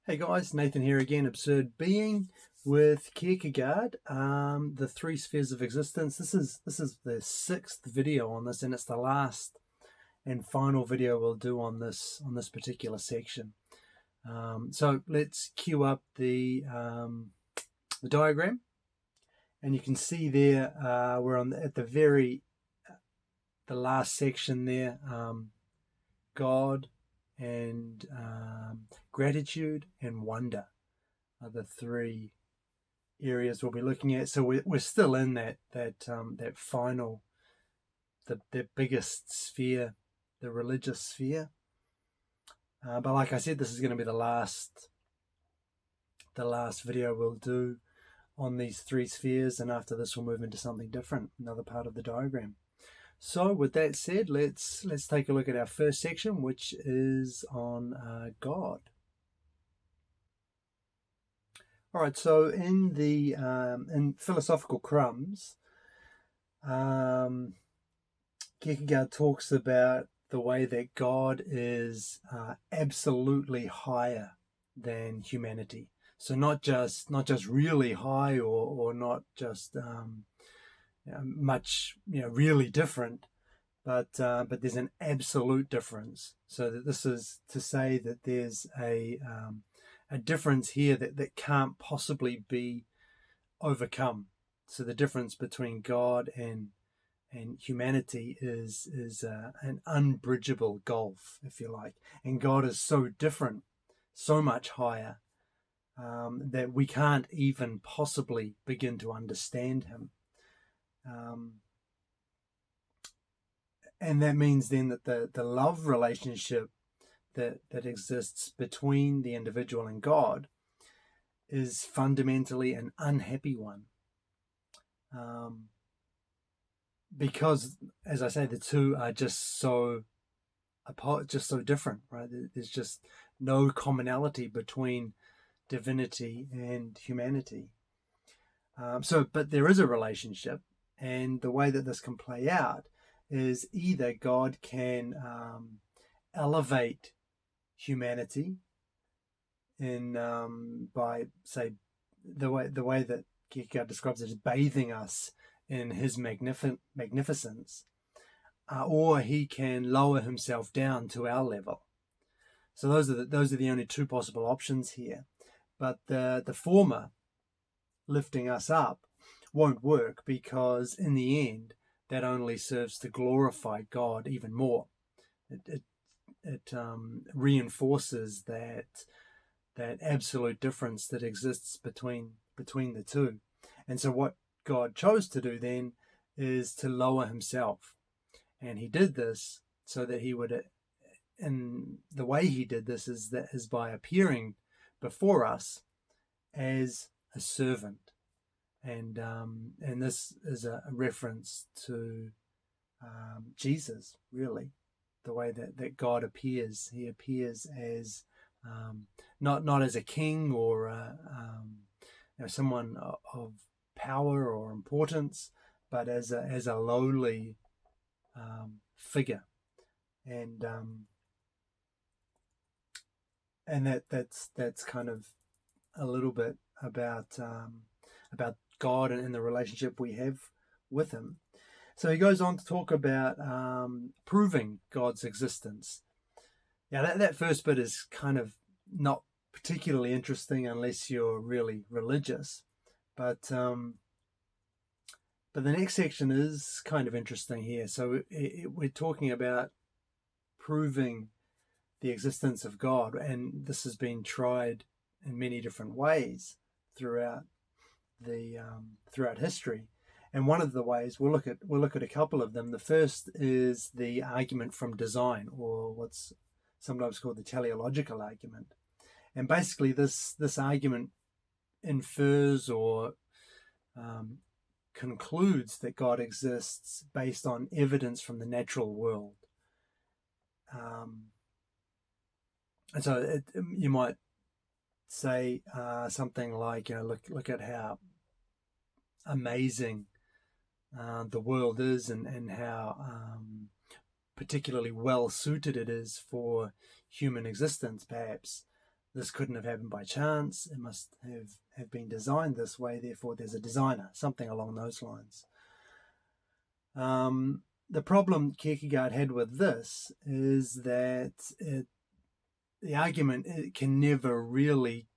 Hey guys, Nathan here again, Absurd Being with Kierkegaard, the three spheres of existence. This is the sixth video on this, and it's the last and final video we'll do on this particular section. So let's cue up the diagram, and you can see there we're at the last section there. God and gratitude and wonder are the three areas we'll be looking at. So we're still in that final, the biggest sphere, the religious sphere. But like I said, this is going to be the last video we'll do on these three spheres, and after this we'll move into something different, another part of the diagram. So with that said, let's take a look at our first section, which is on God. All right, so in the in Philosophical Crumbs, Kierkegaard talks about the way that God is absolutely higher than humanity. So not just really high, or not just much, really different, but there's an absolute difference. So that this is to say that there's a difference here that can't possibly be overcome. So the difference between God and humanity is an unbridgeable gulf, if you like. And God is so different, so much higher, that we can't even possibly begin to understand him. And that means then that the love relationship that exists between the individual and God is fundamentally an unhappy one. Because, as I say, the two are just so apart, just so different, right? There's just no commonality between divinity and humanity. But there is a relationship. And the way that this can play out is either God can elevate humanity in by, say, the way that Kierkegaard describes it, is bathing us in his magnificence, or he can lower himself down to our level. So those are the only two possible options here. But the former, lifting us up, won't work, because in the end that only serves to glorify God even more. It reinforces that absolute difference that exists between the two. And so what God chose to do then is to lower himself, and he did this so that he would, and the way he did this is by appearing before us as a servant. And this is a reference to Jesus, really, the way that God appears. He appears as not as a king or someone of power or importance, but as a lowly figure, and that's kind of a little bit about God and the relationship we have with him. So he goes on to talk about proving God's existence. Now that first bit is kind of not particularly interesting unless you're really religious, but the next section is kind of interesting here. So we're talking about proving the existence of God, and this has been tried in many different ways throughout history. And one of the ways we'll look at a couple of them. The first is the argument from design, or what's sometimes called the teleological argument. And basically this argument infers or concludes that God exists based on evidence from the natural world. And so you might say something like, look at how amazing the world is, and how particularly well suited it is for human existence. Perhaps this couldn't have happened by chance. It must have been designed this way. Therefore, there's a designer, something along those lines. The problem Kierkegaard had with this is that the argument can never really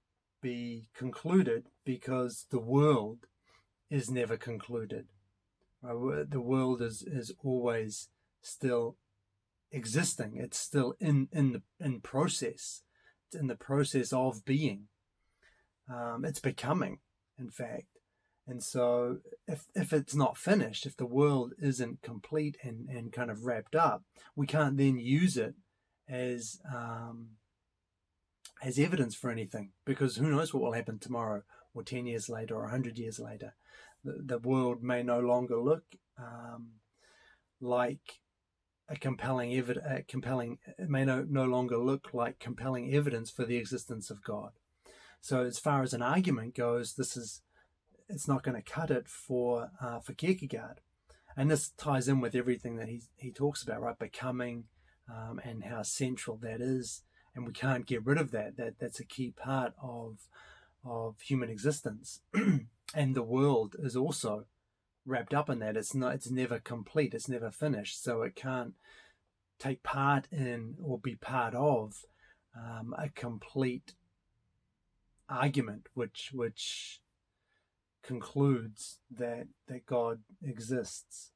be concluded because the world is never concluded. The world is always still existing. It's still in process. It's in the process of being. It's becoming, in fact. And so if it's not finished, if the world isn't complete and kind of wrapped up, we can't then use it as evidence for anything, because who knows what will happen tomorrow or 10 years later or 100 years later. The world may no longer look like it may no longer look like compelling evidence for the existence of God. So as far as an argument goes, it's not going to cut it for Kierkegaard. And this ties in with everything that he talks about, right? Becoming and how central that is. And we can't get rid of that. That's a key part of human existence. And the world is also wrapped up in that. It's never complete. It's never finished. So it can't take part in or be part of a complete argument which concludes that God exists.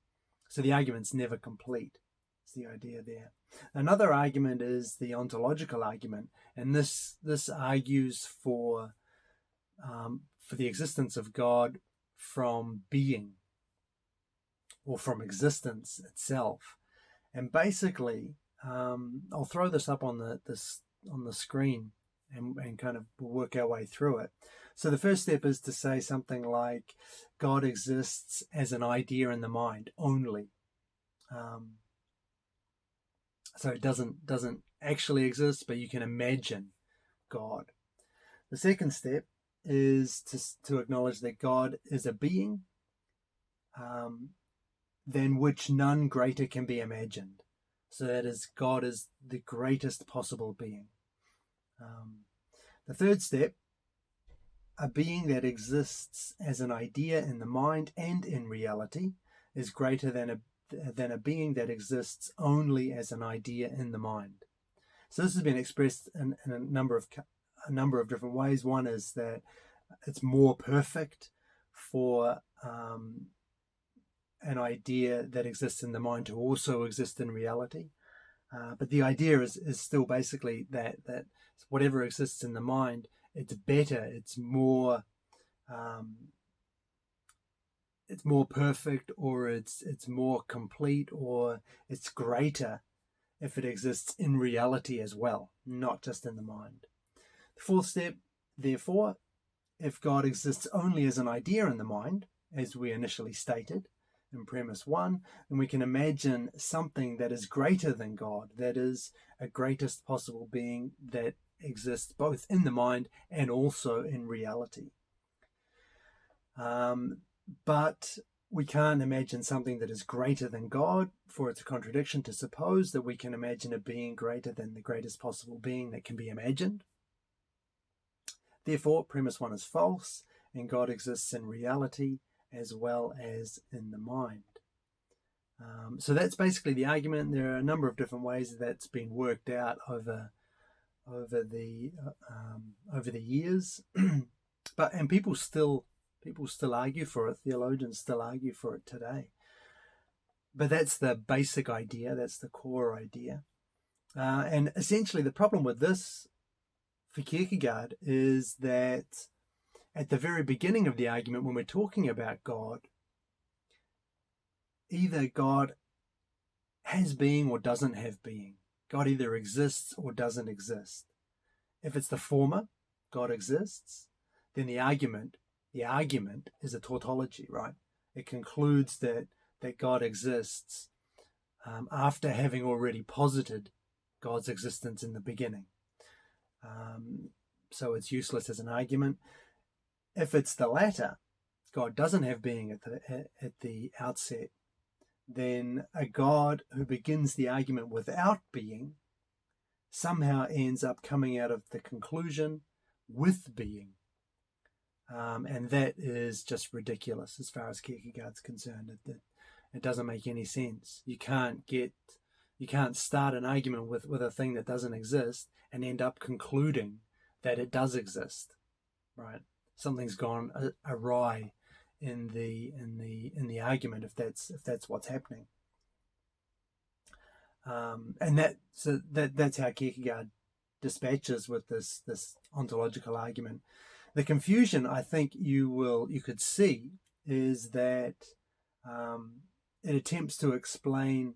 So the argument's never complete. It's the idea there. Another argument is the ontological argument, and this argues for the existence of God from being or from existence itself. And basically, I'll throw this up on the screen and kind of work our way through it. So the first step is to say something like, God exists as an idea in the mind only. So it doesn't actually exist, but you can imagine God. The second step is to acknowledge that God is a being than which none greater can be imagined. So that is, God is the greatest possible being. The third step, a being that exists as an idea in the mind and in reality, is greater than a being that exists only as an idea in the mind. So this has been expressed in a number of different ways. One is that it's more perfect for an idea that exists in the mind to also exist in reality. But the idea is still basically that whatever exists in the mind, it's better, it's more perfect, or it's more complete, or it's greater if it exists in reality as well, not just in the mind. The fourth step, therefore, if God exists only as an idea in the mind, as we initially stated in premise 1, then we can imagine something that is greater than God, that is a greatest possible being that exists both in the mind and also in reality. But we can't imagine something that is greater than God, for it's a contradiction to suppose that we can imagine a being greater than the greatest possible being that can be imagined. Therefore, premise 1 is false, and God exists in reality as well as in the mind. So that's basically the argument. There are a number of different ways that's been worked out over the years, and people still argue for it. Theologians still argue for it today. But that's the basic idea. That's the core idea. And essentially, the problem with this for Kierkegaard is that at the very beginning of the argument, when we're talking about God, either God has being or doesn't have being. God either exists or doesn't exist. If it's the former, God exists, then the argument is a tautology, right? It concludes that God exists after having already posited God's existence in the beginning. So it's useless as an argument. If it's the latter, God doesn't have being at the outset, then a God who begins the argument without being somehow ends up coming out of the conclusion with being. And that is just ridiculous as far as Kierkegaard's concerned. It doesn't make any sense. You can't start an argument with a thing that doesn't exist and end up concluding that it does exist, right? Something's gone awry in the argument if that's what's happening. And that's how Kierkegaard dispatches with this ontological argument. The confusion I think you could see is that it attempts to explain.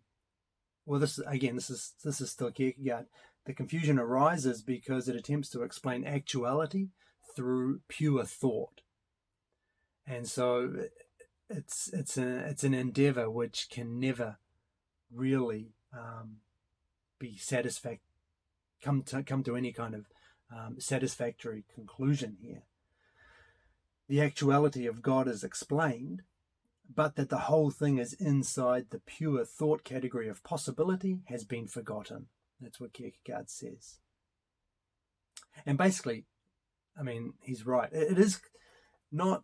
Well, this is still Kierkegaard. The confusion arises because it attempts to explain actuality through pure thought, and so it's an endeavor which can never really be come to any kind of satisfactory conclusion here. The actuality of God is explained, but that the whole thing is inside the pure thought category of possibility has been forgotten. That's what Kierkegaard says. And basically, I mean, he's right. It is not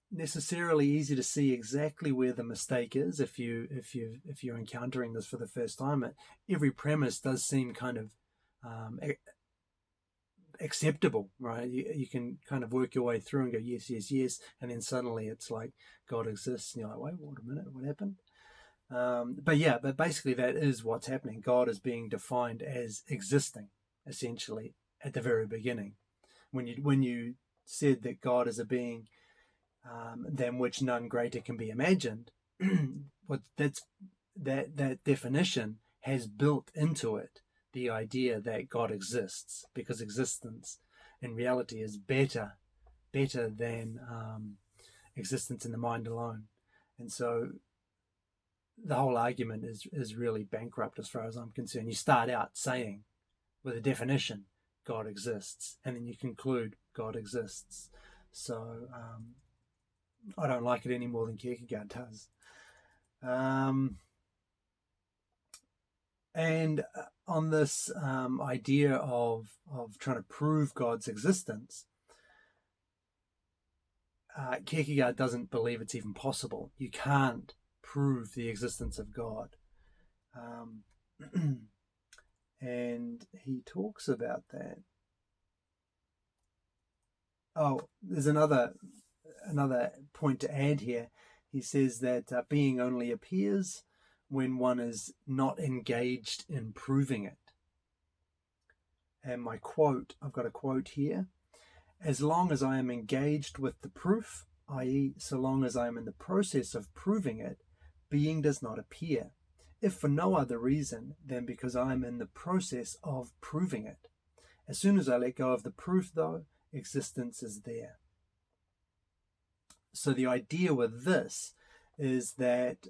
necessarily easy to see exactly where the mistake is if you're encountering this for the first time. Every premise does seem kind of acceptable, right? You can kind of work your way through and go yes, yes, yes, and then suddenly it's like God exists, and you're like, wait a minute, what happened? But basically that is what's happening. God is being defined as existing, essentially, at the very beginning. When you said that God is a being than which none greater can be imagined, that definition has built into it the idea that God exists, because existence in reality is better than existence in the mind alone. And so the whole argument is really bankrupt as far as I'm concerned. You start out saying, with a definition, God exists, and then you conclude God exists. So I don't like it any more than Kierkegaard does. And on this idea of trying to prove God's existence, Kierkegaard doesn't believe it's even possible. You can't prove the existence of God. And he talks about that. Oh, there's another point to add here. He says that being only appears when one is not engaged in proving it. And I've got a quote here. As long as I am engaged with the proof, i.e., so long as I am in the process of proving it, being does not appear, if for no other reason than because I am in the process of proving it. As soon as I let go of the proof, though, existence is there. So the idea with this is that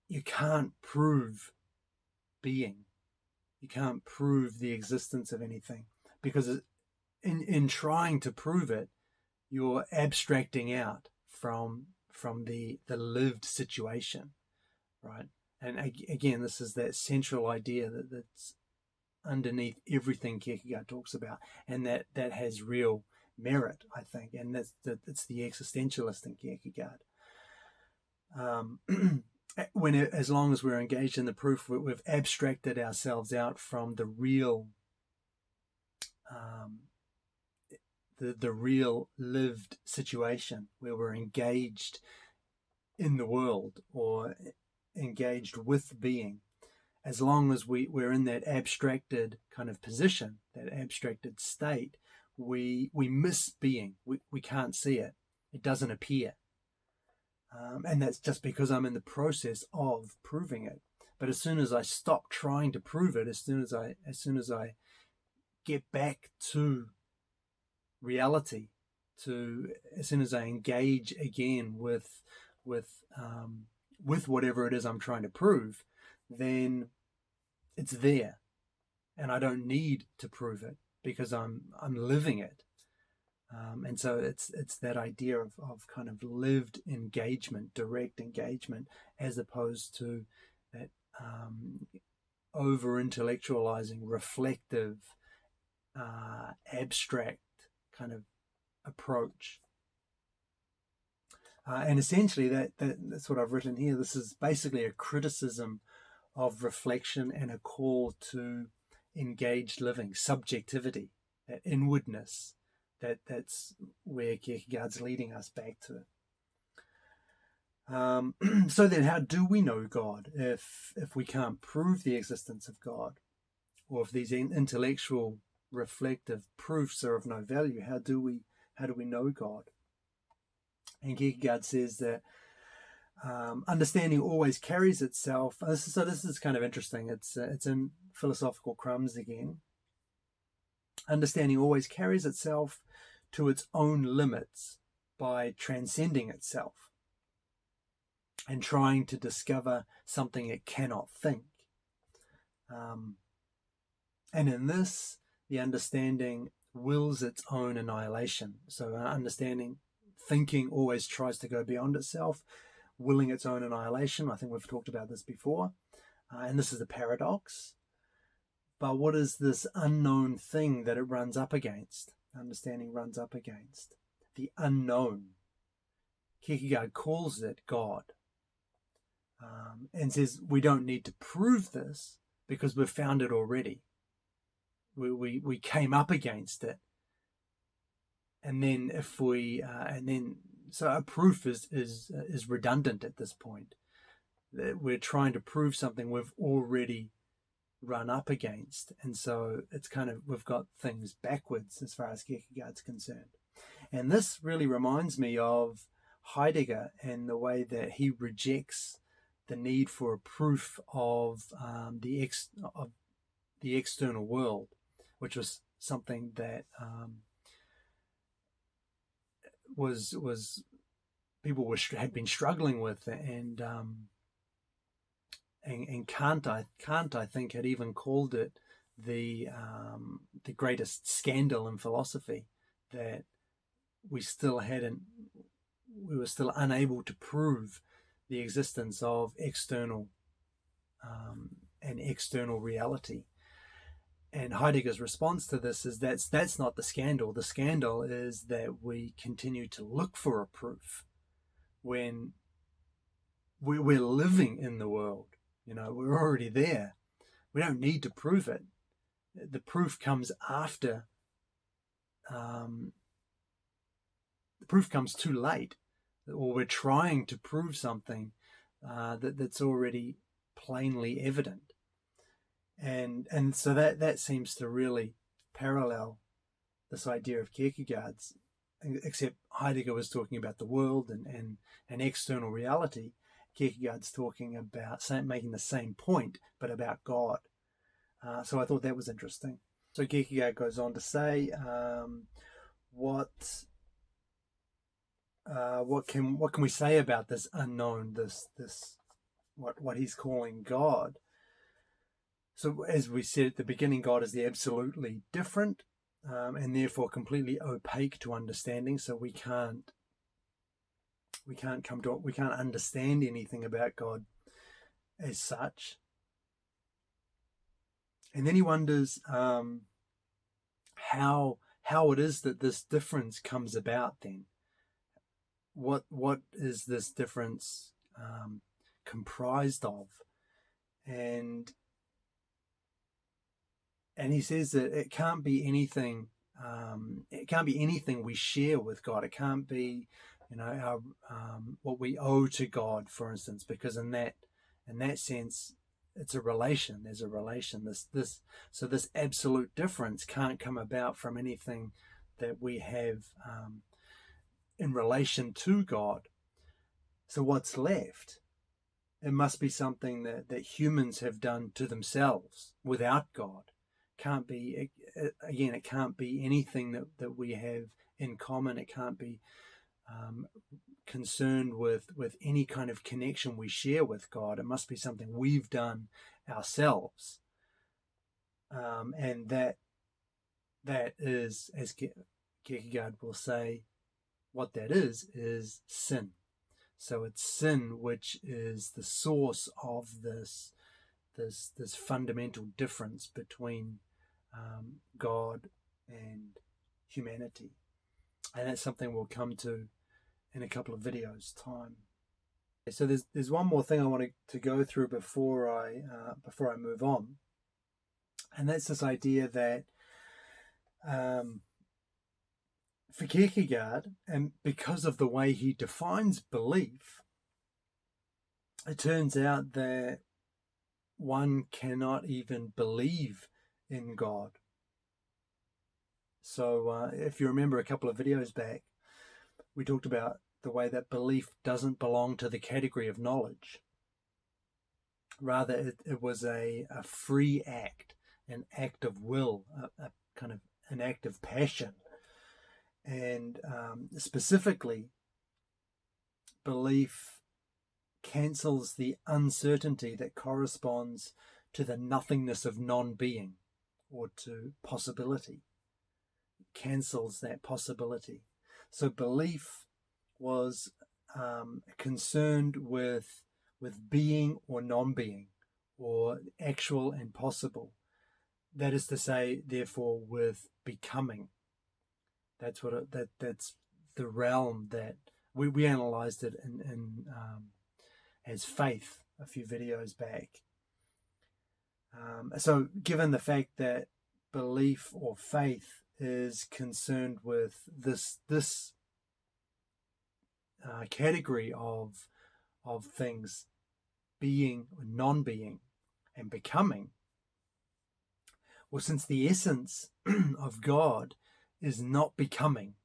you can't prove being. You can't prove the existence of anything, because in trying to prove it, you're abstracting out from the lived situation, right? And again, this is that central idea that's underneath everything Kierkegaard talks about, and that has real merit, I think, and it's the existentialist in Kierkegaard. As long as we're engaged in the proof, we've abstracted ourselves out from the real, the real lived situation where we're engaged in the world or engaged with being. As long as we're in that abstracted kind of position, that abstracted state, we miss being. We can't see it. It doesn't appear. And that's just because I'm in the process of proving it. But as soon as I stop trying to prove it, as soon as I get back to reality, as soon as I engage again with whatever it is I'm trying to prove, then it's there, and I don't need to prove it because I'm living it. And so it's that idea of kind of lived engagement, direct engagement, as opposed to that over-intellectualizing, reflective, abstract kind of approach. And essentially that's what I've written here. This is basically a criticism of reflection and a call to engaged living, subjectivity, that inwardness. That's where Kierkegaard's leading us back to. So then how do we know God if we can't prove the existence of God? Or if these intellectual, reflective proofs are of no value, how do we know God? And Kierkegaard says that understanding always carries itself. So this is kind of interesting. It's in Philosophical Crumbs again. Understanding always carries itself to its own limits by transcending itself and trying to discover something it cannot think. And in this, the understanding wills its own annihilation. So understanding, thinking always tries to go beyond itself, willing its own annihilation. I think we've talked about this before. And this is the paradox. But what is this unknown thing that it runs up against? Understanding runs up against the unknown. Kierkegaard calls it God. And says we don't need to prove this because we've found it already. We came up against it, and then so a proof is redundant at this point. We're trying to prove something we've already run up against, and so it's kind of, we've got things backwards as far as Kierkegaard's concerned. And this really reminds me of Heidegger and the way that he rejects the need for a proof of the external world, which was something that was people had been struggling with, and Kant I think had even called it the greatest scandal in philosophy, that we were still unable to prove the existence of external and external reality. And Heidegger's response to this is that's not the scandal. The scandal is that we continue to look for a proof when we're living in the world. We're already there. We don't need to prove it. The proof comes after. The proof comes too late, or we're trying to prove something that's already plainly evident. And so that seems to really parallel this idea of Kierkegaard's, except Heidegger was talking about the world and external reality. Kierkegaard's talking about making the same point, but about God. So I thought that was interesting. So Kierkegaard goes on to say, what can we say about this unknown, this what he's calling God? So as we said at the beginning, God is the absolutely different, and therefore completely opaque to understanding. So we can't understand anything about God as such. And then he wonders how it is that this difference comes about. Then, what is this difference comprised of? And he says that it can't be anything. It can't be anything we share with God. It can't be, our what we owe to God, for instance, because in that sense, it's a relation. There's a relation. So this absolute difference can't come about from anything that we have in relation to God. So what's left? It must be something that humans have done to themselves without God. Can't be, again, it can't be anything that we have in common. It can't be concerned with any kind of connection we share with God. It must be something we've done ourselves. And that is, as Kierkegaard will say, what that is sin. So it's sin which is the source of this this fundamental difference between God and humanity. And that's something we'll come to in a couple of videos' time. So there's one more thing I want to go through before I move on, and that's this idea that for Kierkegaard, and because of the way he defines belief, it turns out that one cannot even believe in God. So if you remember a couple of videos back, we talked about the way that belief doesn't belong to the category of knowledge. Rather, it was a free act, an act of will, a kind of an act of passion. And specifically, belief cancels the uncertainty that corresponds to the nothingness of non-being, or to possibility. It cancels that possibility. So belief was concerned with being or non-being, or actual and possible. That is to say, therefore, with becoming. That's what that's the realm that we analysed it in as faith a few videos back. So given the fact that belief or faith is concerned with this category of things, being, non-being, and becoming, well, since the essence of God is not becoming,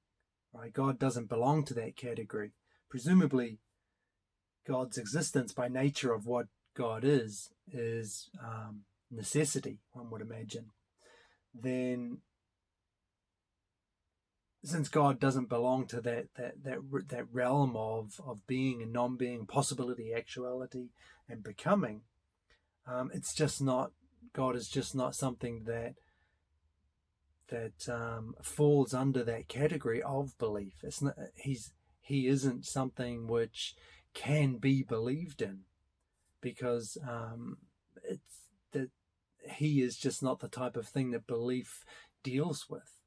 right? God doesn't belong to that category. Presumably, God's existence, by nature of what God is necessity, one would imagine. Then, since God doesn't belong to that realm of being and non-being, possibility, actuality, and becoming, it's just not. God is just not something that falls under that category of belief. It's not. He isn't something which can be believed in, because it's that he is just not the type of thing that belief deals with.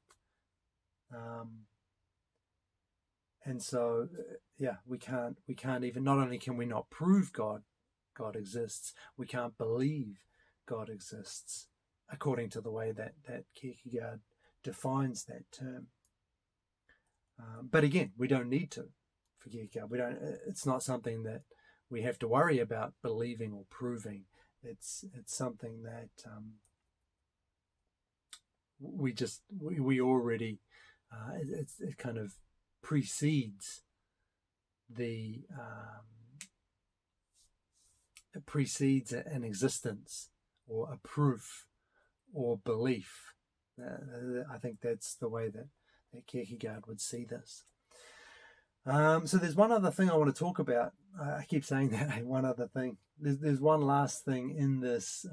And so, we can't even, not only can we not prove God exists, we can't believe God exists according to the way that Kierkegaard defines that term. But again, we don't need to. For Kierkegaard, it's not something that we have to worry about believing or proving. It's something that we already. It kind of precedes an existence or a proof or belief. I think that's the way that Kierkegaard would see this. So there's one other thing I want to talk about. I keep saying that, one other thing. There's one last thing in this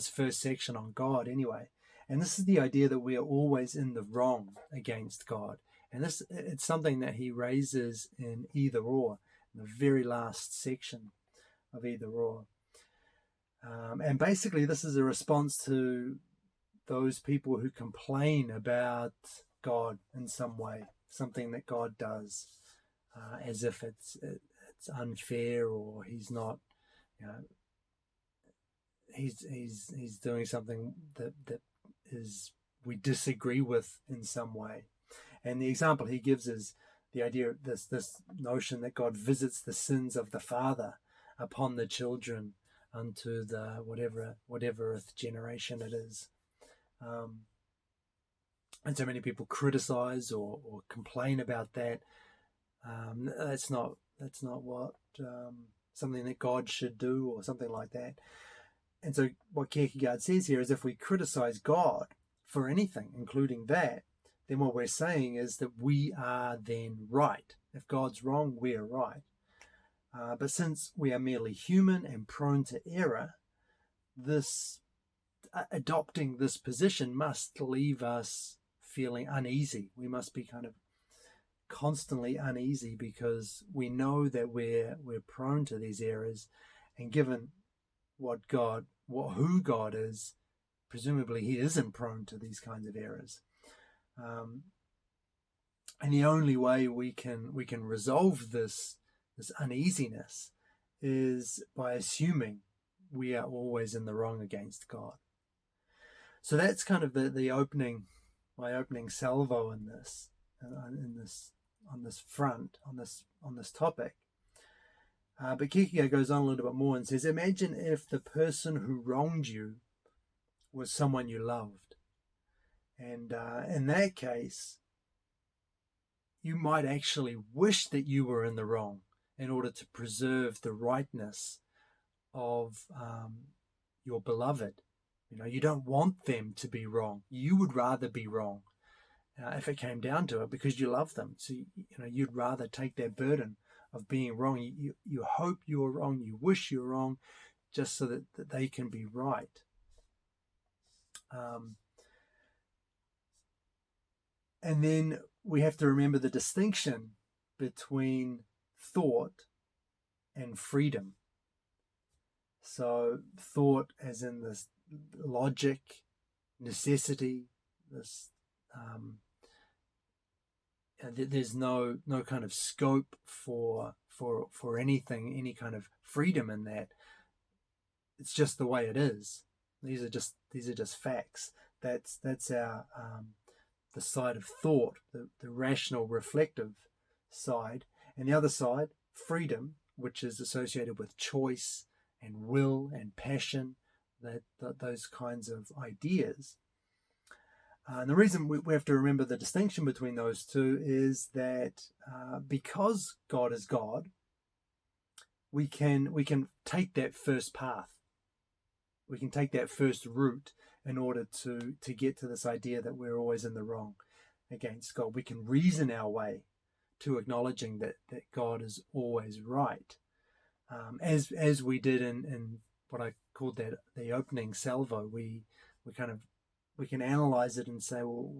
first section on God anyway. And this is the idea that we are always in the wrong against God. And it's something that he raises in Either Or, in the very last section of Either Or. And basically this is a response to those people who complain about God in some way, something that God does, as if it's unfair, or he's not, he's doing something that is we disagree with in some way. And the example he gives is the idea of this notion that God visits the sins of the father upon the children unto the whateverth generation it is. And so many people criticize or complain about that. That's not what something that God should do, or something like that. And so what Kierkegaard says here is, if we criticize God for anything, including that, then what we're saying is that we are then right. If God's wrong, we're right. But since we are merely human and prone to error, this adopting this position must leave us feeling uneasy. We must be kind of constantly uneasy, because we know that we're prone to these errors, and given who God is, presumably he isn't prone to these kinds of errors. And the only way we can resolve this uneasiness is by assuming we are always in the wrong against God. So that's kind of my opening salvo on this front, on this topic. But Kierkegaard goes on a little bit more and says, imagine if the person who wronged you was someone you loved. And in that case, you might actually wish that you were in the wrong in order to preserve the rightness of your beloved. You don't want them to be wrong. You would rather be wrong if it came down to it, because you love them. So you'd rather take that burden of being wrong. You hope you're wrong. You wish you're wrong, just so that they can be right. And then we have to remember the distinction between thought and freedom. So thought as in this logic, necessity, this there's no kind of scope for anything, any kind of freedom in that. It's just the way it is. These are just facts. That's our the side of thought, the rational, reflective side, and the other side, freedom, which is associated with choice and will and passion, those kinds of ideas. And the reason we have to remember the distinction between those two is that because God is God, we can take that first path. We can take that first route in order to get to this idea that we're always in the wrong against God. We can reason our way to acknowledging that God is always right, as we did in what I called the opening salvo. We can analyze it and say, well,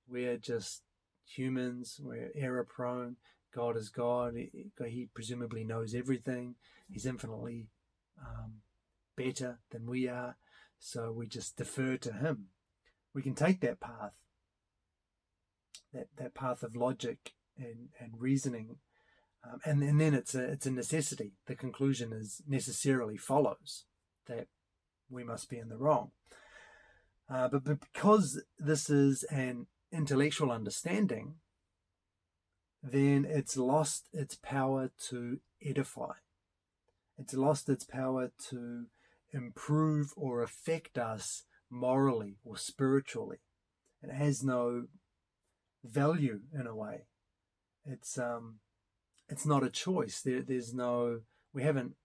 we're just humans. We're error prone. God is God. He presumably knows everything. He's infinitely better than we are. So we just defer to him. We can take that path, that path of logic and reasoning, and then it's a necessity. The conclusion is necessarily follows that we must be in the wrong. But because this is an intellectual understanding, then it's lost its power to edify. It's lost its power to improve or affect us morally or spiritually. It has no value in a way. It's not a choice. There's no, we haven't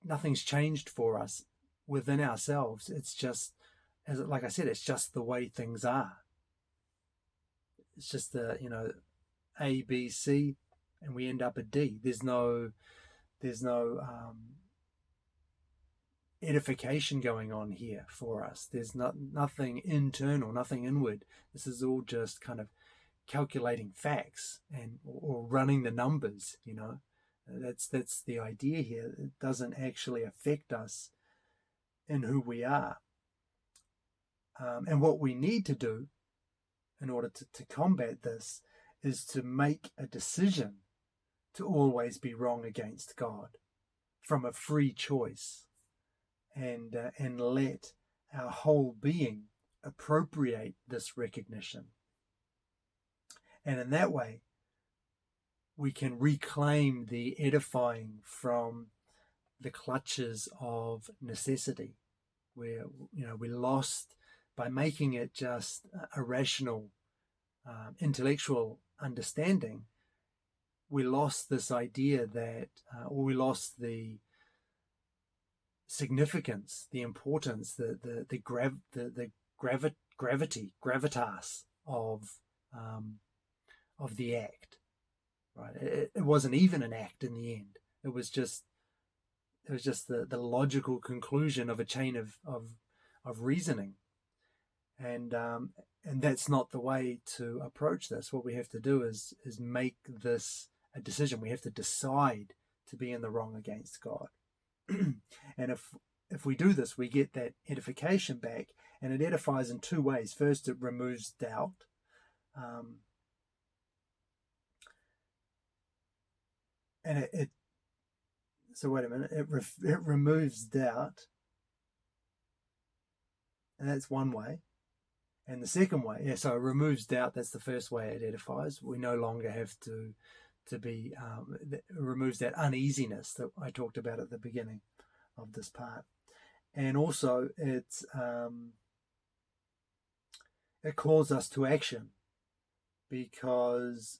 nothing's changed for us within ourselves. It's just, like I said, it's just the way things are. It's just A, B, C, and we end up at D. There's no edification going on here for us. There's nothing internal, nothing inward. This is all just kind of calculating facts or running the numbers. That's the idea here. It doesn't actually affect us in who we are. And what we need to do in order to combat this is to make a decision to always be wrong against God from a free choice, and let our whole being appropriate this recognition. And in that way, we can reclaim the edifying from the clutches of necessity, where we lost, by making it just a rational, intellectual understanding. We lost this idea that, or we lost the significance, the importance, the gravitas of the act. Right? It wasn't even an act in the end. It was just the logical conclusion of a chain of reasoning, and that's not the way to approach this. What we have to do is make this a decision. We have to decide to be in the wrong against God. And if we do this, we get that edification back, and it edifies in two ways. First, it removes doubt. So wait a minute, it removes doubt, and that's one way. And the second way, so it removes doubt. That's the first way it edifies. We no longer have to be, it removes that uneasiness that I talked about at the beginning of this part. And also it calls us to action, because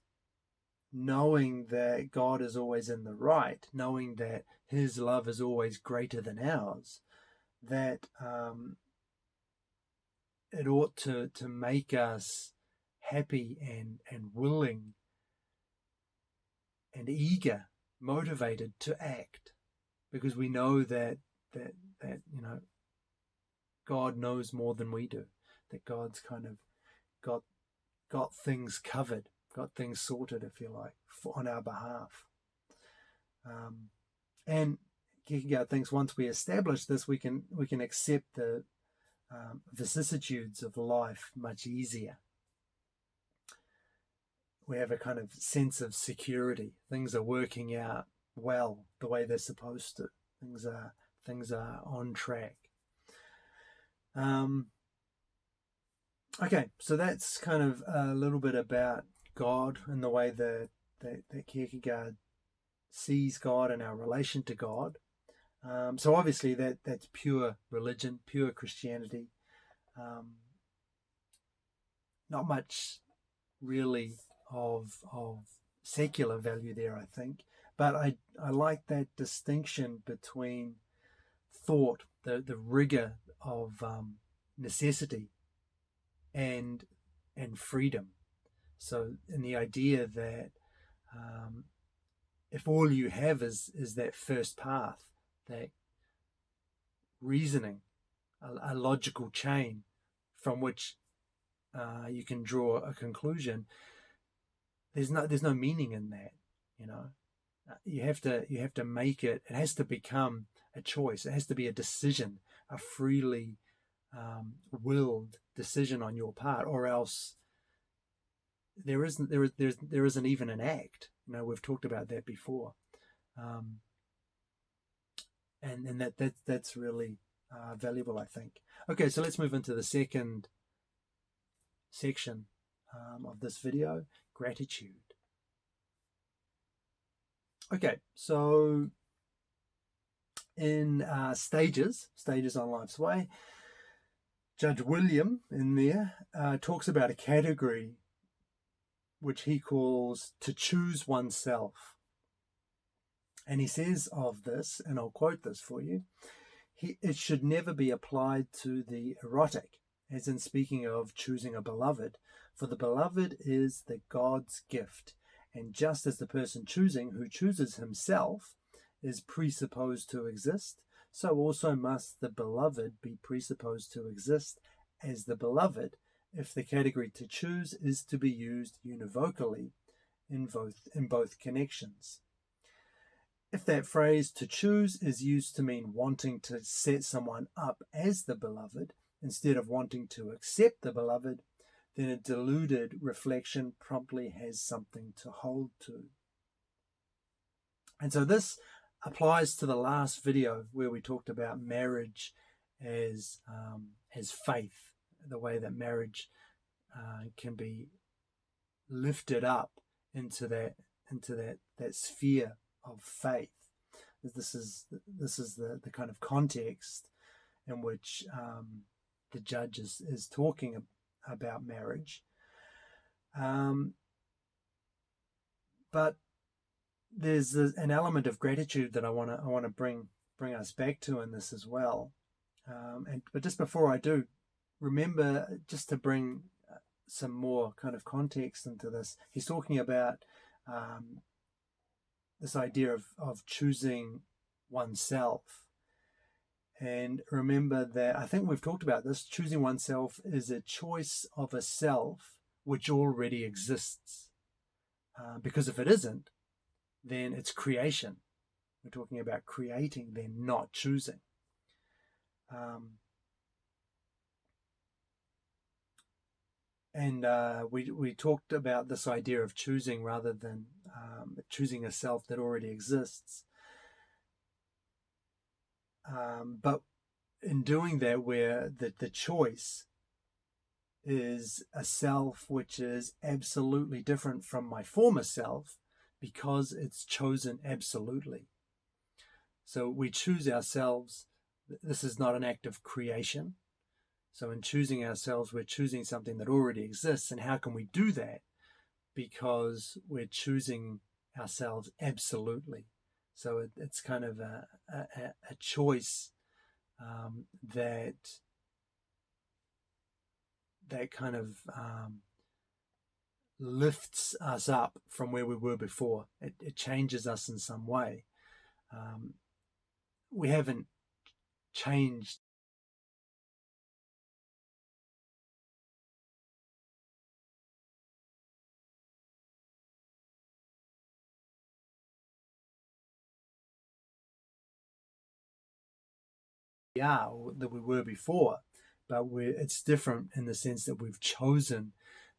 knowing that God is always in the right, knowing that his love is always greater than ours, that it ought to make us happy and willing and eager, motivated to act, because we know that God knows more than we do, that God's kind of got things covered, got things sorted, if you like, on our behalf. And Kierkegaard thinks once we establish this, we can accept the vicissitudes of life much easier. We have a kind of sense of security. Things are working out well the way they're supposed to. Things are on track. Okay, so that's kind of a little bit about God and the way that Kierkegaard sees God and our relation to God. So obviously that's pure religion, pure Christianity. Not much really of secular value there, I think. But I like that distinction between thought, the rigor of necessity, and freedom. So in the idea that if all you have is that first path, that reasoning, a logical chain from which you can draw a conclusion, there's no meaning in that. You have to make it. It has to become a choice. It has to be a decision, a freely willed decision on your part, or else there isn't even an act. We've talked about that before, and that's really valuable, I think. Okay, so let's move into the second section of this video: gratitude. Okay, so in stages on life's way, Judge William in there talks about a category which he calls to choose oneself. And he says of this, and I'll quote this for you, it should never be applied to the erotic, as in speaking of choosing a beloved, for the beloved is the God's gift, and just as the person choosing who chooses himself is presupposed to exist, so also must the beloved be presupposed to exist as the beloved, if the category to choose is to be used univocally in both connections. If that phrase to choose is used to mean wanting to set someone up as the beloved instead of wanting to accept the beloved, then a deluded reflection promptly has something to hold to. And so this applies to the last video where we talked about marriage as faith, the way that marriage can be lifted up into that sphere of faith. This is the kind of context in which the judge is talking about marriage, but there's an element of gratitude that I want to bring us back to in this as well. But just before I do, remember just to bring some more kind of context into this. He's talking about this idea of choosing oneself. And remember that, I think we've talked about this, choosing oneself is a choice of a self which already exists. Because if it isn't, then it's creation. we're talking about creating, then not choosing. And we talked about this idea of choosing rather than choosing a self that already exists. But in doing that, where the choice is a self which is absolutely different from my former self because it's chosen absolutely. So we choose ourselves. This is not an act of creation. So in choosing ourselves, we're choosing something that already exists. And how can we do that? Because we're choosing ourselves absolutely. So it's kind of a choice that kind of lifts us up from where we were before. It changes us in some way. We haven't changed that we were before, but it's different in the sense that we've chosen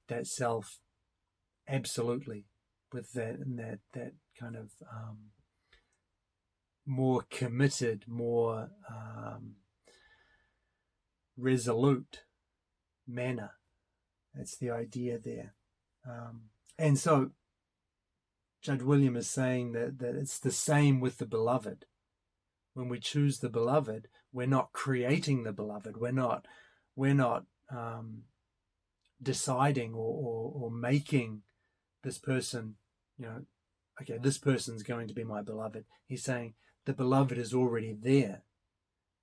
that self absolutely, with that kind of more committed, more resolute manner. That's the idea there. And so Judge William is saying that it's the same with the beloved. When we choose the beloved, we're not creating the beloved. We're not deciding or making this person, okay, this person's going to be my beloved. He's saying the beloved is already there.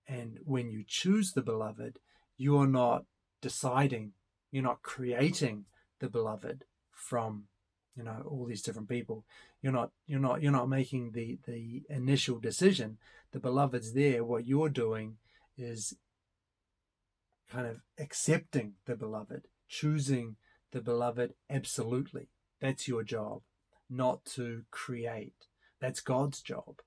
And when you choose the beloved, you are not deciding, you're not creating the beloved from, all these different people. You're not making the initial decision. The beloved's there. What you're doing is kind of accepting the beloved, choosing the beloved absolutely. That's your job, not to create. That's God's job.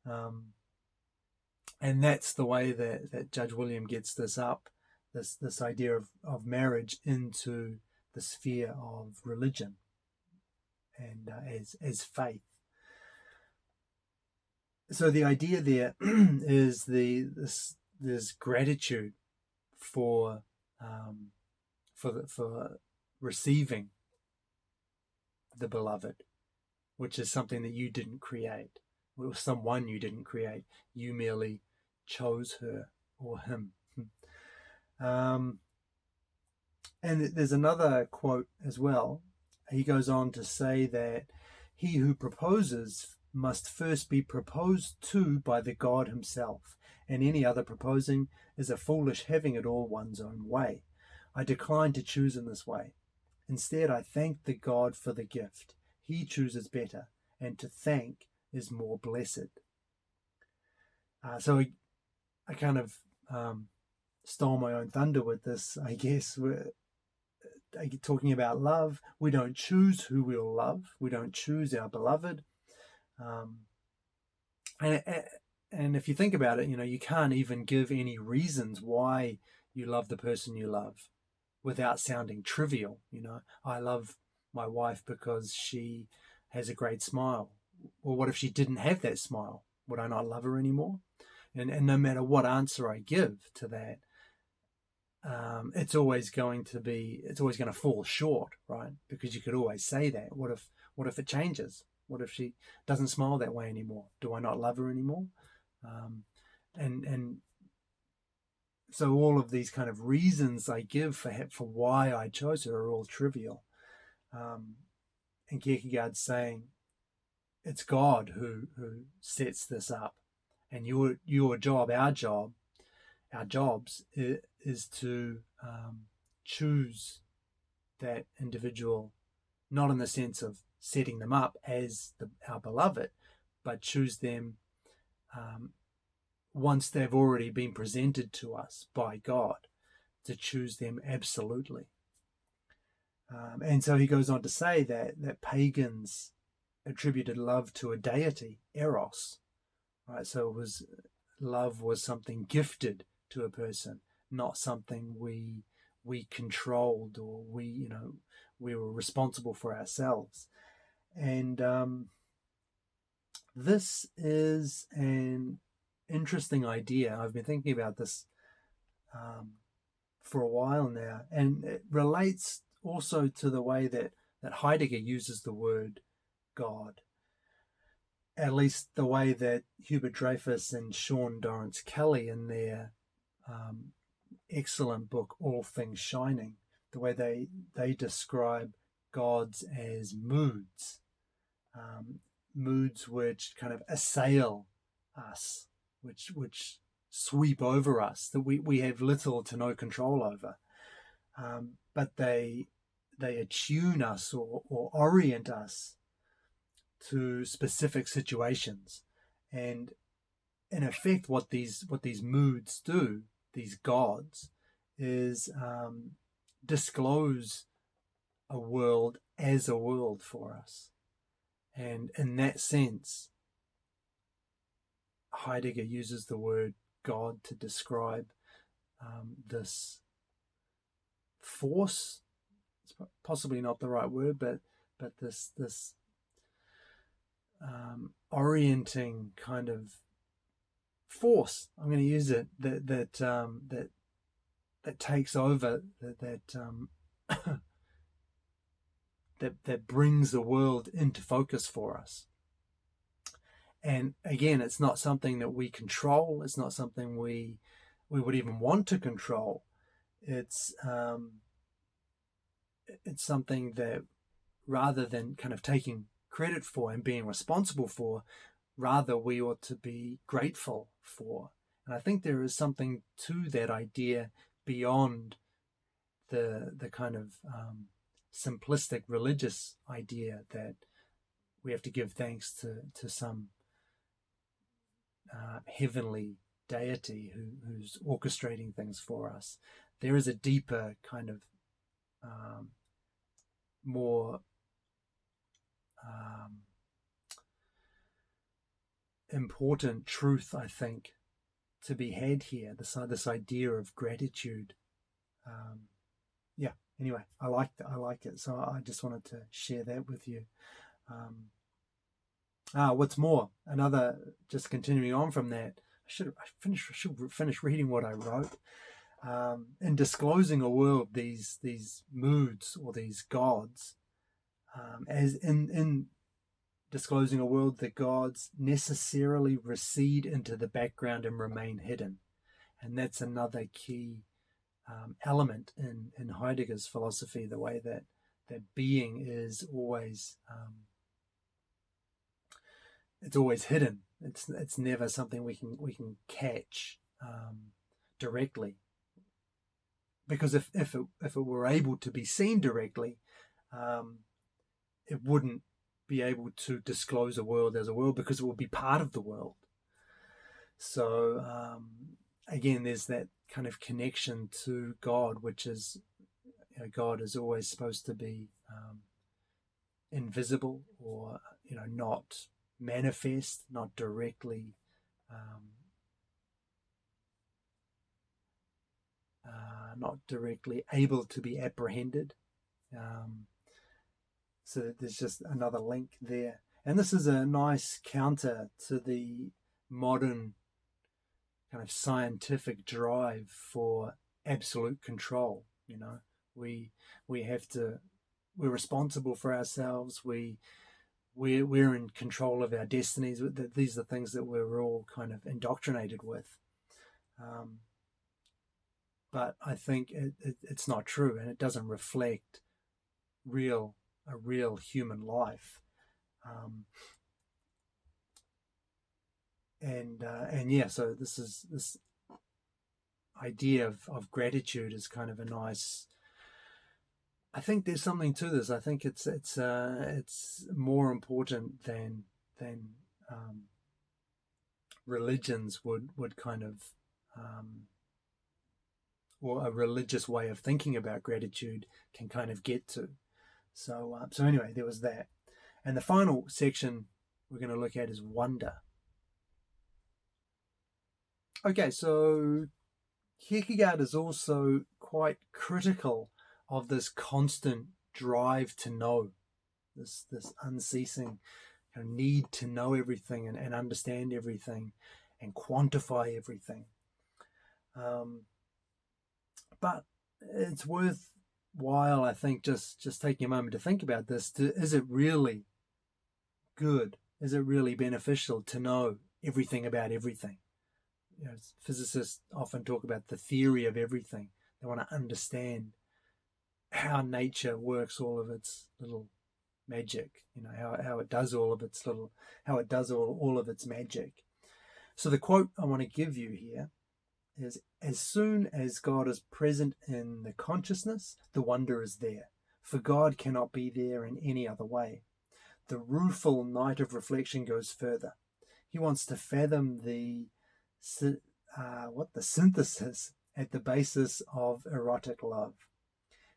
And that's the way that Judge William gets this up, this idea of marriage into the sphere of religion and as faith. So the idea there is this gratitude for receiving the beloved, which is something that you didn't create, or someone you didn't create. You merely chose her or him. And there's another quote as well. He goes on to say that he who proposes must first be proposed to by the God himself, and any other proposing is a foolish having it all one's own way. I decline to choose in this way. Instead, I thank the God for the gift. He chooses better, and to thank is more blessed. So I kind of stole my own thunder with this, I guess. We're talking about love. We don't choose who we'll love. We don't choose our beloved. And if you think about it, you can't even give any reasons why you love the person you love without sounding trivial. I love my wife because she has a great smile. Well, what if she didn't have that smile? Would I not love her anymore? And no matter what answer I give to that, it's always going to fall short, right? Because you could always say that. What if it changes? What if she doesn't smile that way anymore? Do I not love her anymore? And so all of these kind of reasons I give for why I chose her are all trivial. And Kierkegaard's saying it's God who sets this up, and your job, our jobs is to choose that individual, not in the sense of setting them up as our beloved, but choose them once they've already been presented to us by God, to choose them absolutely. And so he goes on to say that pagans attributed love to a deity, eros, right? So love was something gifted to a person, not something we controlled, or we were responsible for ourselves. And this is an interesting idea. I've been thinking about this for a while now, and it relates also to the way that Heidegger uses the word God, at least the way that Hubert Dreyfus and Sean Dorrance Kelly, in their excellent book All Things Shining, the way they describe gods as moods, moods which kind of assail us, which sweep over us, that we have little to no control over, but they attune us or orient us to specific situations. And in effect, what these moods do, these gods, is disclose a world as a world for us. And in that sense, Heidegger uses the word God to describe this force. It's possibly not the right word, but this orienting kind of force, I'm going to use it, that takes over, that brings the world into focus for us. And again, it's not something that we control. It's not something we would even want to control. It's something that, rather than kind of taking credit for and being responsible for, rather we ought to be grateful for. And I think there is something to that idea beyond the kind of simplistic religious idea that we have to give thanks to some heavenly deity who's orchestrating things for us. There is a deeper kind of more important truth, I think, to be had here. This idea of gratitude. Anyway, I like it. So I just wanted to share that with you. What's more, just continuing on from that, I should finish reading what I wrote. In disclosing a world, these moods or these gods, as in disclosing a world, the gods necessarily recede into the background and remain hidden. And that's another key element in Heidegger's philosophy, the way that being is always it's always hidden. It's never something we can catch directly, because if it were able to be seen directly, it wouldn't be able to disclose a world as a world, because it would be part of the world. So again, there's that kind of connection to God, which is, God is always supposed to be invisible, or not manifest, not directly able to be apprehended. So there's just another link there. And this is a nice counter to the modern kind of scientific drive for absolute control. We're responsible for ourselves. We're in control of our destinies. These are things that we're all kind of indoctrinated with. But I think it's not true, and it doesn't reflect a real human life. So this idea of gratitude is kind of a nice. I think there's something to this. I think it's more important than religions would kind of, or a religious way of thinking about gratitude can kind of get to. So anyway, there was that. And the final section we're going to look at is wonder. Okay, so Kierkegaard is also quite critical of this constant drive to know, this unceasing need to know everything and understand everything and quantify everything. But it's worthwhile, I think, just taking a moment to think about this. Is it really good? Is it really beneficial to know everything about everything? Physicists often talk about the theory of everything. They want to understand how nature works, all of its little magic, how it does all of its all of its magic. So the quote I want to give you here is, as soon as God is present in the consciousness, the wonder is there, for God cannot be there in any other way. The rueful night of reflection goes further. He wants to fathom the synthesis at the basis of erotic love.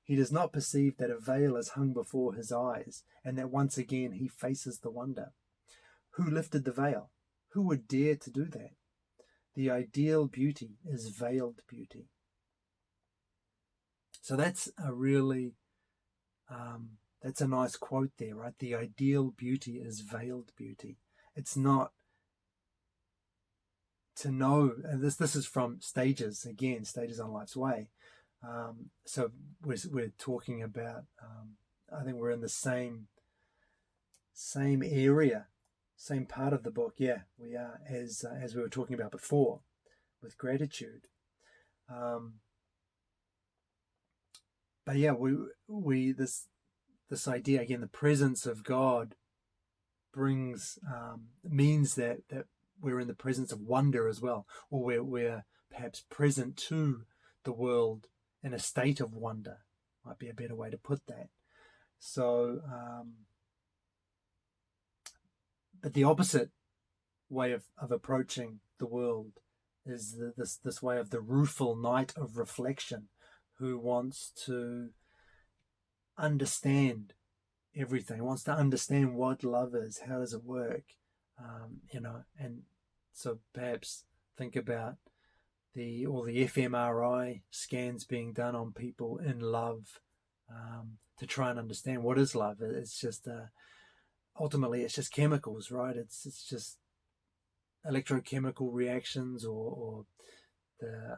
He does not perceive that a veil is hung before his eyes, and that once again he faces the wonder. Who lifted the veil? Who would dare to do that? The ideal beauty is veiled beauty. So that's a really, that's a nice quote there, right? The ideal beauty is veiled beauty. It's not to know, and this is from Stages on Life's Way. So we're talking about, I think we're in the same area, same part of the book. Yeah, we are, as we were talking about before, with gratitude. But yeah, we this idea again, the presence of God means that we're in the presence of wonder as well, or we're perhaps present to the world in a state of wonder, might be a better way to put that. So, but the opposite way of approaching the world is this way of the rueful night of reflection, who wants to understand everything, wants to understand what love is, how does it work, and so perhaps think about all the fMRI scans being done on people in love, to try and understand what is love. It's just ultimately it's just chemicals, right? It's just electrochemical reactions, or the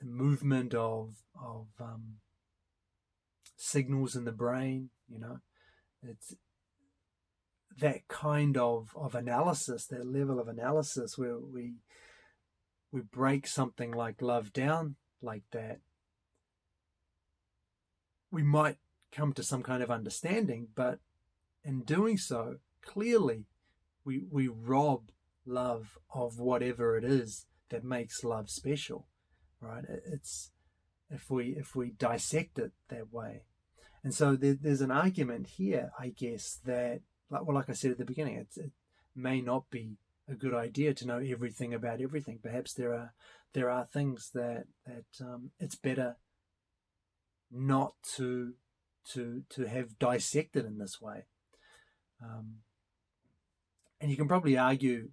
movement of signals in the brain. It's that kind of analysis, that level of analysis, where we break something like love down like that. We might come to some kind of understanding, but in doing so, clearly we rob love of whatever it is that makes love special, right? It's if we dissect it that way. And so there's an argument here, I guess, that, like I said at the beginning, it may not be a good idea to know everything about everything. Perhaps there are things that it's better not to have dissected in this way. And you can probably argue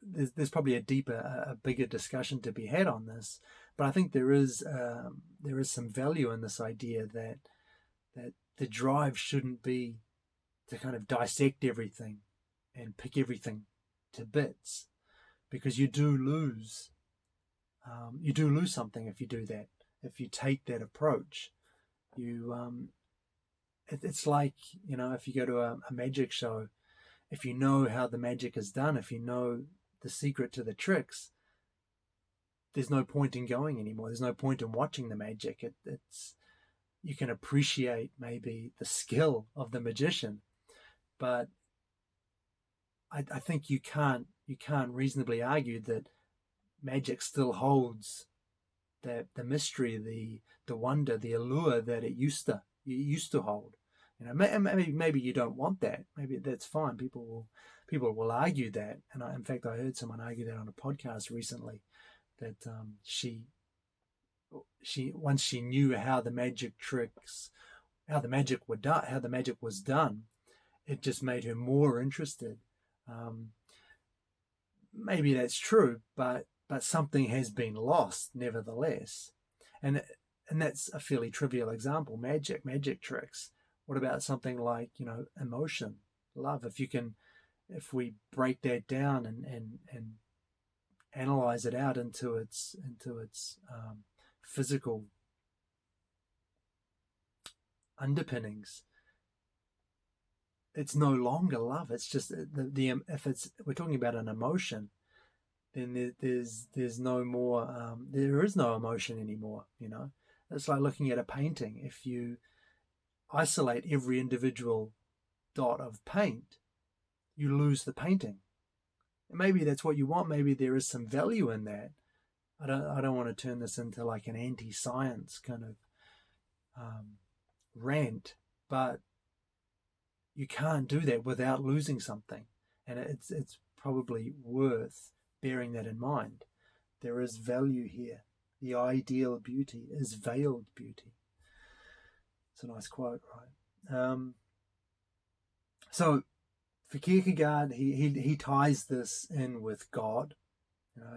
there's probably a bigger discussion to be had on this, but I think there is some value in this idea that the drive shouldn't be to kind of dissect everything and pick everything to bits, because you do lose something if you do that. If you take that approach, it's like, if you go to a magic show, if you know how the magic is done, if you know the secret to the tricks, there's no point in going anymore. There's no point in watching the magic. You can appreciate maybe the skill of the magician, but I think you can't reasonably argue that magic still holds the mystery, the wonder, the allure that it used to hold. Maybe you don't want that. Maybe that's fine. People will argue that, and in fact, I heard someone argue that on a podcast recently, that she once she knew how the magic tricks how the magic was done, it just made her more interested. Um, Maybe that's true, but something has been lost nevertheless, and that's a fairly trivial example. Magic tricks. What about something like emotion, love? If we break that down and analyze it out into its physical underpinnings, it's no longer love. It's just if we're talking about an emotion, then there's no more. There is no emotion anymore. It's like looking at a painting. If you isolate every individual dot of paint, you lose the painting. And maybe that's what you want. Maybe there is some value in that. I don't want to turn this into like an anti-science kind of rant, but you can't do that without losing something, and it's probably worth bearing that in mind. There is value here. The ideal beauty is veiled beauty. It's a nice quote, right? So for Kierkegaard, he ties this in with God.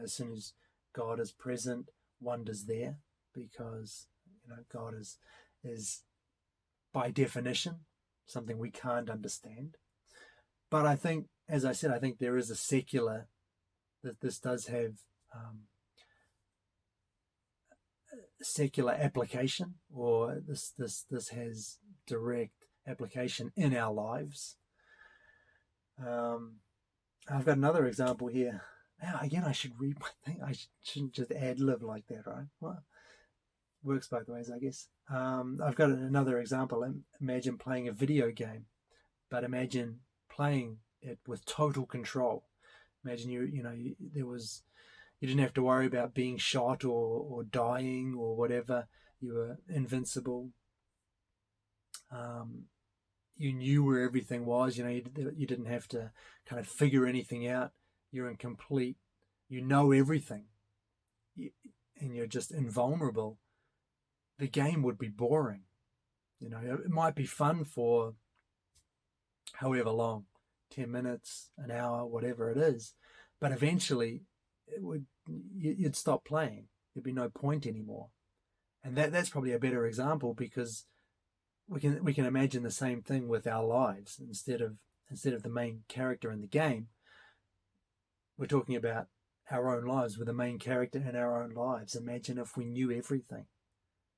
As soon as God is present, wonder's there, because God is by definition something we can't understand. But I think, as I said, I think there is a secular, that this does have secular application, or this has direct application in our lives. I've got another example here. Now, again, I should read my thing. I shouldn't just ad-lib like that, right? Well, works both ways, I guess. I've got another example. Imagine playing a video game, but imagine playing it with total control. Imagine you didn't have to worry about being shot or dying or whatever. You were invincible. You knew where everything was. You didn't have to kind of figure anything out. You're in complete. You know everything, and you're just invulnerable. The game would be boring. It might be fun for however long, 10 minutes, an hour, whatever it is, but eventually you'd stop playing. There'd be no point anymore. And that's probably a better example, because we can imagine the same thing with our lives. Instead of the main character in the game, we're talking about our own lives. We're the main character in our own lives. Imagine if we knew everything.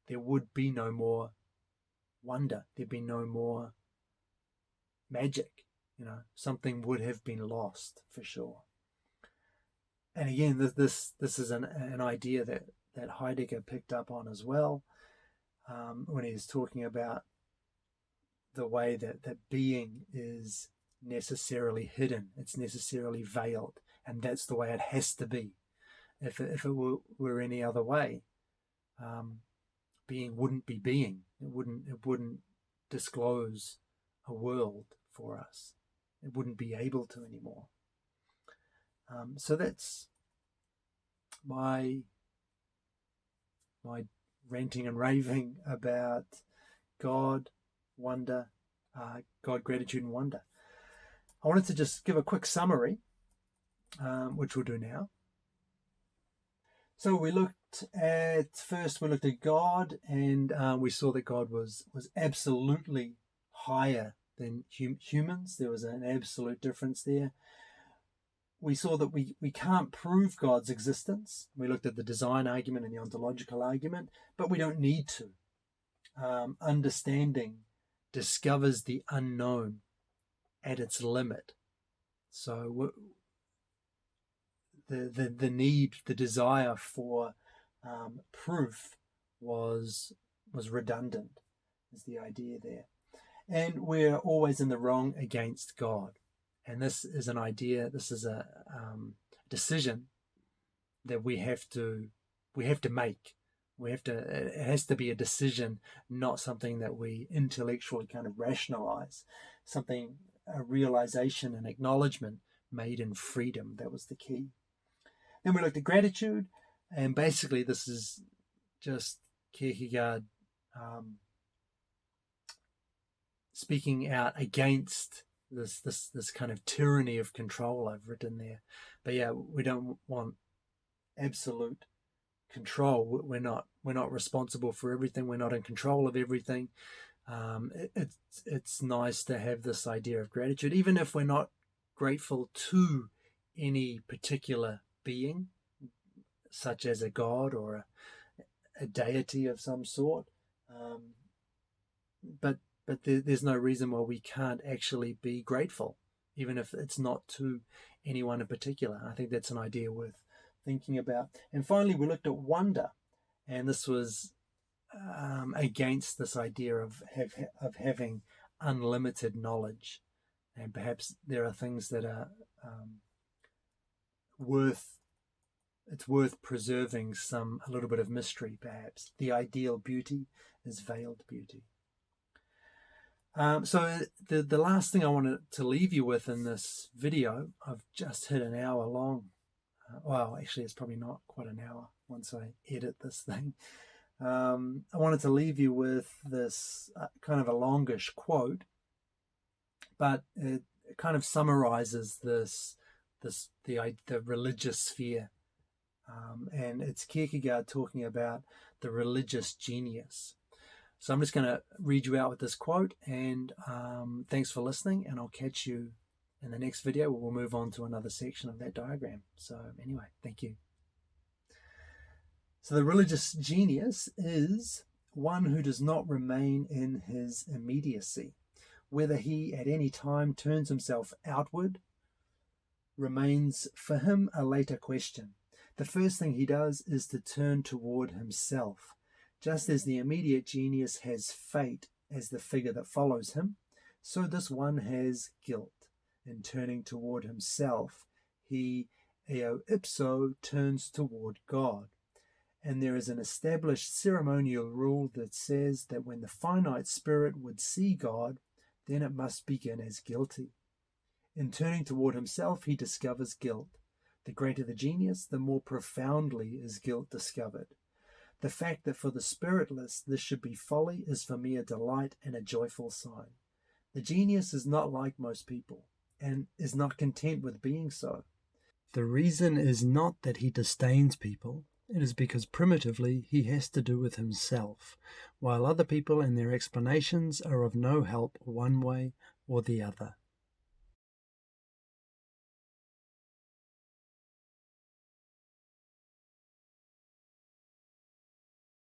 There would be no more wonder. There'd be no more magic. Something would have been lost for sure. And again, this is an idea that Heidegger picked up on as well, when he's talking about the way that being is necessarily hidden. It's necessarily veiled, and that's the way it has to be. If it were any other way, being wouldn't be being. It wouldn't disclose a world for us. It wouldn't be able to anymore. So that's my ranting and raving about God, wonder, God, gratitude, and wonder. I wanted to just give a quick summary, which we'll do now. So we looked at God, and we saw that God was absolutely higher than humans. There was an absolute difference there. We saw that we can't prove God's existence. We looked at the design argument and the ontological argument, but we don't need to. Understanding discovers the unknown at its limit. So the need, the desire for proof was redundant, is the idea there. And we're always in the wrong against God. And this is an idea, this is a decision that we have to make. It has to be a decision, not something that we intellectually kind of rationalize. A realization, an acknowledgement made in freedom. That was the key. Then we looked at gratitude, and basically this is just Kierkegaard speaking out against this kind of tyranny of control I've written there. But yeah, we don't want absolute control. We're not responsible for everything. We're not in control of everything. It's nice to have this idea of gratitude, even if we're not grateful to any particular being, such as a god or a deity of some sort. But there's no reason why we can't actually be grateful, even if it's not to anyone in particular. I think that's an idea worth thinking about. And finally, we looked at wonder, and this was against this idea of having unlimited knowledge. And perhaps there are things that are worth preserving a little bit of mystery, perhaps. The ideal beauty is veiled beauty. So the last thing I wanted to leave you with in this video, I've just hit an hour long. Well, actually, it's probably not quite an hour once I edit this thing. I wanted to leave you with this kind of a longish quote, but it kind of summarizes the religious sphere. And it's Kierkegaard talking about the religious genius. So I'm just going to read you out with this quote, and thanks for listening, and I'll catch you in the next video where we'll move on to another section of that diagram. So anyway, thank you. So the religious genius is one who does not remain in his immediacy. Whether he at any time turns himself outward remains for him a later question. The first thing he does is to turn toward himself. Just as the immediate genius has fate as the figure that follows him, so this one has guilt. In turning toward himself, he eo ipso turns toward God. And there is an established ceremonial rule that says that when the finite spirit would see God, then it must begin as guilty. In turning toward himself, he discovers guilt. The greater the genius, the more profoundly is guilt discovered. The fact that for the spiritless this should be folly is for me a delight and a joyful sign. The genius is not like most people, and is not content with being so. The reason is not that he disdains people, it is because primitively he has to do with himself, while other people and their explanations are of no help one way or the other.